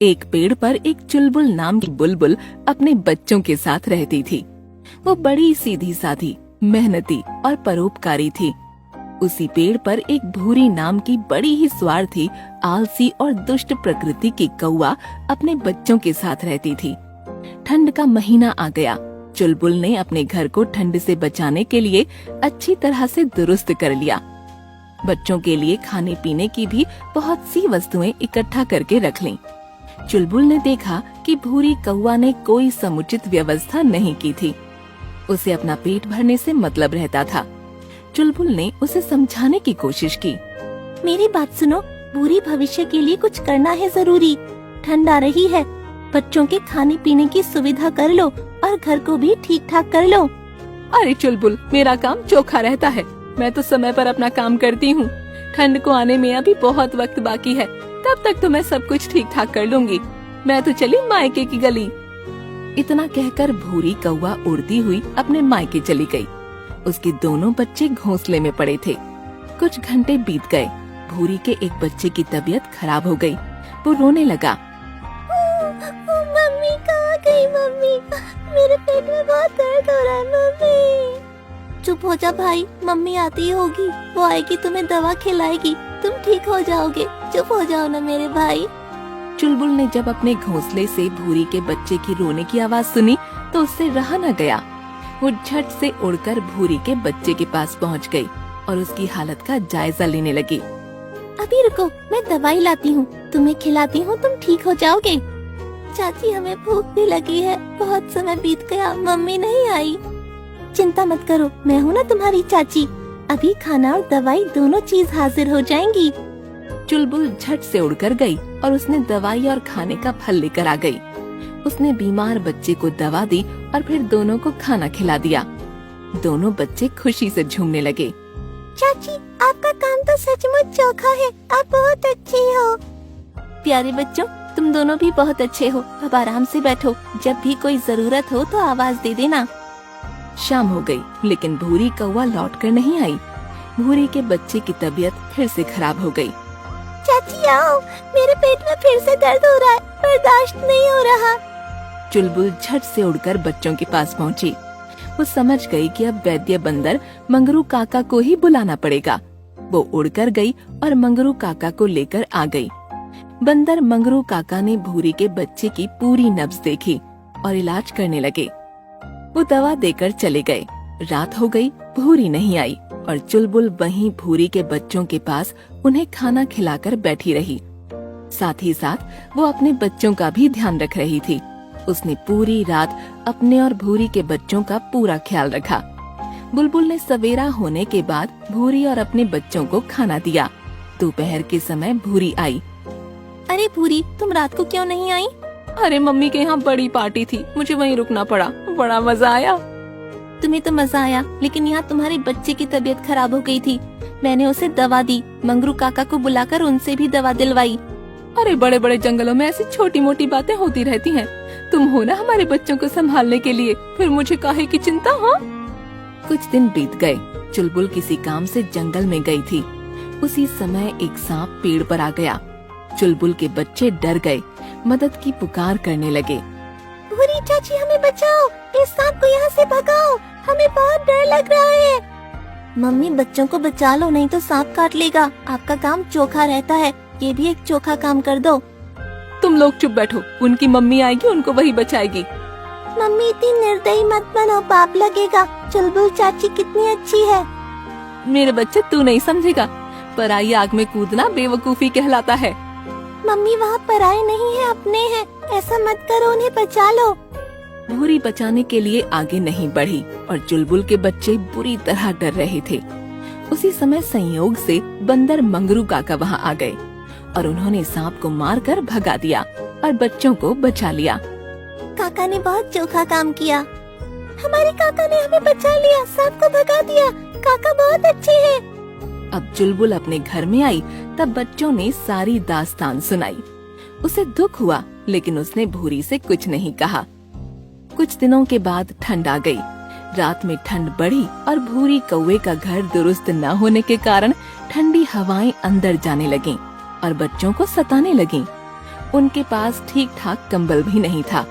एक पेड़ पर एक चुलबुल नाम की बुलबुल अपने बच्चों के साथ रहती थी। वो बड़ी सीधी साधी, मेहनती और परोपकारी थी। उसी पेड़ पर एक भूरी नाम की बड़ी ही स्वार्थी, आलसी और दुष्ट प्रकृति की कौवा अपने बच्चों के साथ रहती थी। ठंड का महीना आ गया। चुलबुल ने अपने घर को ठंड से बचाने के लिए अच्छी तरह से दुरुस्त कर लिया। बच्चों के लिए खाने पीने की भी बहुत सी वस्तुएं इकट्ठा करके रख लीं। चुलबुल ने देखा कि भूरी कौवा ने कोई समुचित व्यवस्था नहीं की थी। उसे अपना पेट भरने से मतलब रहता था। चुलबुल ने उसे समझाने की कोशिश की। मेरी बात सुनो, बुरी भविष्य के लिए कुछ करना है जरूरी। ठंड आ रही है, बच्चों के खाने पीने की सुविधा कर लो और घर को भी ठीक ठाक कर लो। अरे चुलबुल, मेरा काम चोखा रहता है। मैं तो समय पर अपना काम करती हूँ। ठंड को आने में अभी बहुत वक्त बाकी है, तब तक तो मैं सब कुछ ठीक ठाक कर लूंगी। मैं तो चली मायके की गली। इतना कहकर भूरी कौवा उड़ती हुई अपने मायके चली गई। उसके दोनों बच्चे घोंसले में पड़े थे। कुछ घंटे बीत गए। भूरी के एक बच्चे की तबीयत खराब हो गई। वो रोने लगा। मम्मी कहाँ गई? मम्मी, मेरे पेट में बहुत दर्द हो रहा है। मम्मी, चुप हो जा भाई, मम्मी आती होगी, वो आएगी, तुम्हें दवा खिलाएगी, तुम ठीक हो जाओगे। चुप हो जाओ ना मेरे भाई। चुलबुल ने जब अपने घोंसले से भूरी के बच्चे की रोने की आवाज सुनी तो उससे रहा न गया। वो झट से उड़कर भूरी के बच्चे के पास पहुंच गई और उसकी हालत का जायजा लेने लगी। अभी रुको, मैं दवाई लाती हूँ, तुम्हें खिलाती हूँ, तुम ठीक हो जाओगे। चाची, हमें भूख भी लगी है, बहुत समय बीत गया, मम्मी नहीं आई। चिंता मत करो, मैं हूँ ना तुम्हारी चाची। अभी खाना और दवाई दोनों चीज हाजिर हो जाएंगी। चुलबुल झट से उड़कर गई और उसने दवाई और खाने का फल लेकर आ गई। उसने बीमार बच्चे को दवा दी और फिर दोनों को खाना खिला दिया। दोनों बच्चे खुशी से झूमने लगे। चाची, आपका काम तो सचमुच चोखा है, आप बहुत अच्छी हो। प्यारे बच्चों, तुम दोनों भी बहुत अच्छे हो। अब आराम से बैठो, जब भी कोई जरूरत हो तो आवाज दे देना। शाम हो गई, लेकिन भूरी कौवा लौटकर नहीं आई। भूरी के बच्चे की तबीयत फिर से खराब हो गई। चाची आओ, मेरे पेट में फिर से दर्द हो रहा है, बर्दाश्त नहीं हो रहा। चुलबुल झट से उड़कर बच्चों के पास पहुंची। वो समझ गई कि अब वैद्य बंदर मंगरू काका को ही बुलाना पड़ेगा। वो उड़कर गई और मंगरू काका को लेकर आ गई। बंदर मंगरू काका ने भूरी के बच्चे की पूरी नब्ज देखी और इलाज करने लगे। वो दवा देकर चले गए। रात हो गई, भूरी नहीं आई और चुलबुल वहीं भूरी के बच्चों के पास उन्हें खाना खिलाकर बैठी रही। साथ ही साथ वो अपने बच्चों का भी ध्यान रख रही थी। उसने पूरी रात अपने और भूरी के बच्चों का पूरा ख्याल रखा। बुलबुल ने सवेरा होने के बाद भूरी और अपने बच्चों को खाना दिया। दोपहर के समय भूरी आई। अरे भूरी, तुम रात को क्यों नहीं आई? अरे मम्मी के यहाँ बड़ी पार्टी थी, मुझे वहीं रुकना पड़ा। बड़ा मजा आया। तुम्हें तो मजा आया, लेकिन यहाँ तुम्हारे बच्चे की तबीयत खराब हो गई थी। मैंने उसे दवा दी, मंगरू काका को बुलाकर उनसे भी दवा दिलवाई। अरे बड़े बड़े जंगलों में ऐसी छोटी मोटी बातें होती रहती हैं। तुम हो ना हमारे बच्चों को संभालने के लिए, फिर मुझे काहे की चिंता? हाँ। कुछ दिन बीत गए। चुलबुल किसी काम से जंगल में गई थी। उसी समय एक सांप पेड़ पर आ गया। चुलबुल के बच्चे डर गए, मदद की पुकार करने लगे। भूरी चाची, हमें बचाओ, इस सांप को यहाँ से भगाओ, हमें बहुत डर लग रहा है। मम्मी, बच्चों को बचा लो, नहीं तो सांप काट लेगा। आपका काम चोखा रहता है, ये भी एक चोखा काम कर दो। तुम लोग चुप बैठो, उनकी मम्मी आएगी, उनको वही बचाएगी। मम्मी, इतनी निर्दयी मत बनो, पाप लगेगा। चुलबुल चाची कितनी अच्छी है। मेरे बच्चे, तू नहीं समझेगा। पराई आग में कूदना बेवकूफी कहलाता है। मम्मी, वहाँ पराए नहीं है, अपने हैं, ऐसा मत करो, उन्हें बचा लो। भूरी बचाने के लिए आगे नहीं बढ़ी और चुलबुल के बच्चे बुरी तरह डर रहे थे। उसी समय संयोग से बंदर मंगरू काका वहाँ आ गए और उन्होंने सांप को मारकर भगा दिया और बच्चों को बचा लिया। काका ने बहुत चोखा काम किया। हमारे काका ने हमें बचा लिया, सांप को भगा दिया। काका बहुत अच्छे हैं। अब चुलबुल अपने घर में आई तब बच्चों ने सारी दास्तान सुनाई। उसे दुख हुआ, लेकिन उसने भूरी से कुछ नहीं कहा। कुछ दिनों के बाद ठंड आ गई। रात में ठंड बढ़ी और भूरी कौवे का घर दुरुस्त न होने के कारण ठंडी हवाएं अंदर जाने लगीं और बच्चों को सताने लगीं। उनके पास ठीक ठाक कंबल भी नहीं था।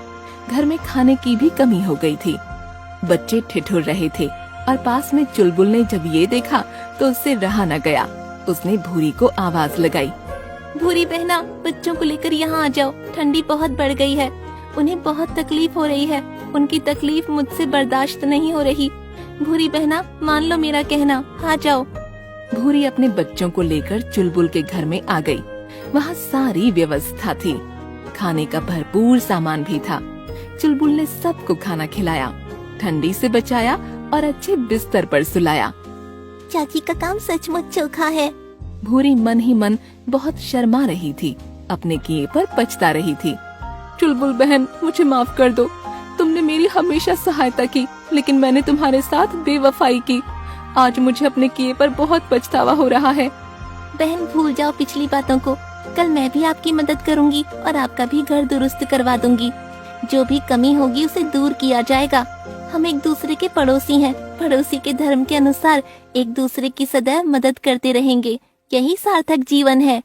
घर में खाने की भी कमी हो गई थी। बच्चे ठिठुर रहे थे और पास में चुलबुल ने जब ये देखा तो उससे रहा न गया। उसने भूरी को आवाज लगाई। भूरी बहना, बच्चों को लेकर यहाँ आ जाओ, ठंडी बहुत बढ़ गई है, उन्हें बहुत तकलीफ हो रही है, उनकी तकलीफ मुझसे बर्दाश्त नहीं हो रही। भूरी बहना, मान लो मेरा कहना, आ जाओ। भूरी अपने बच्चों को लेकर चुलबुल के घर में आ गई। वहाँ सारी व्यवस्था थी, खाने का भरपूर सामान भी था। चुलबुल ने सबको खाना खिलाया, ठंडी से बचाया और अच्छे बिस्तर पर सुलाया। चाची का काम सचमुच चोखा है। भूरी मन ही मन बहुत शर्मा रही थी, अपने किए पर पछता रही थी। चुलबुल बहन, मुझे माफ कर दो। तुमने मेरी हमेशा सहायता की, लेकिन मैंने तुम्हारे साथ बेवफाई की। आज मुझे अपने किए पर बहुत पछतावा हो रहा है। बहन, भूल जाओ पिछली बातों को। कल मैं भी आपकी मदद करूंगी और आपका भी घर दुरुस्त करवा दूंगी। जो भी कमी होगी उसे दूर किया जाएगा। हम एक दूसरे के पड़ोसी हैं। पड़ोसी के धर्म के अनुसार एक दूसरे की सदैव मदद करते रहेंगे। यही सार्थक जीवन है।